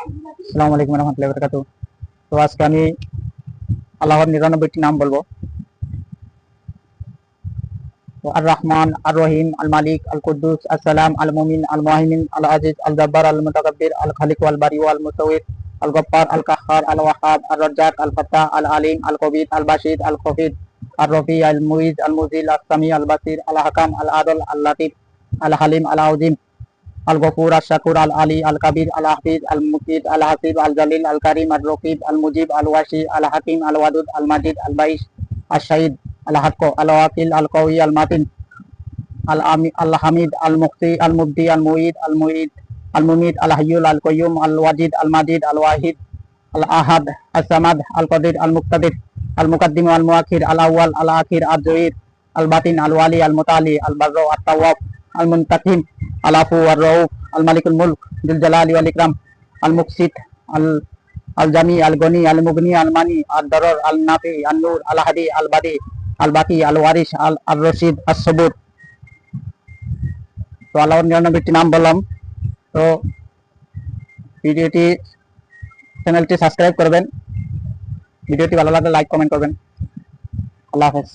আসসালামু আলাইকুম রহমতুল্লাহি ওয়া বারাকাতুহু। তো আজকে আমি আল্লাহর 99টি নাম বলবো। তো আর রহমান, আর রহিম, আল মালিক, আল কুদ্দুস, আসসালাম, আল মুমিন, আল মুহাইমিন, আল আজিজ, আল জব্বার, আল মুতাকাব্বির, আল খালিক, আল বারি, আল মুসাওয়ির, আল গফফার, আল কাহ্হার, আল ওয়াহাব, আর রাজ্জাক, আল ফাত্তাহ, আল আলিম, আল কবির, আল বাশির, আল খফিদ, আর রফি, আল মুইজ, আল মুজিল, আল সামি, আল বাসির, আল হাকাম, আল আদল, আল লাতিফ, আল হালিম, আল আউজিম, আল গফুর, আল শাকুর, আল আলী, আল কাবির, আল হাফিজ, আল মুকিদ, আল হাসিব, আল জালিল, আল কারিম, আল রকিব, আল মুজিব, আল ওয়াসি, আল হাকিম, আল ওয়াদুদ, আল মাজিদ, আল বাইশ, আল শাহিদ, আল হক, আল ওয়াকিল, আল কওয়ি, আল মাতিন, আল আমি, আল হামিদ, আল মুক্তি, আল মুবদি, আল মুঈদ, আল মুঈদ, আল মুমিত, আল হাইয়ুল, আল কাইয়ুম, আল ওয়াজিদ, আল মাজিদ, আল ওয়াহিদ, আল আহাদ, আল সামাদ, আল কাদির, আল মুক্তাদির, আল মুকদ্দিম, আল মুআখির, আল আউয়াল, আল আখির, আল জহির, আল বাতিন, আল ওয়ালি, আল মুতালি, আল বারর, আল তাওয়াব, আল মুনতাকিম, আল আফু, আল রউফ, আল মালিকুল মুলক যুল জালালি ওয়াল ইকরাম, আল মুকসিত, আল আল জামি, আল গনি, আল মুগনি, আল মানি, আল দরর, আল নাফি, আল নূর, আল হাদি, আল বাদি, আল বাকি, আল ওয়ারিস, আল আর রশিদ, আস সবুর। তো আল্লাহর 99টি নাম বললাম। তো ভিডিওটি, চ্যানেলটি সাবস্ক্রাইব করবেন। ভিডিওটি ভালো লাগলে লাইক কমেন্ট করবেন। আল্লাহ হাফেজ।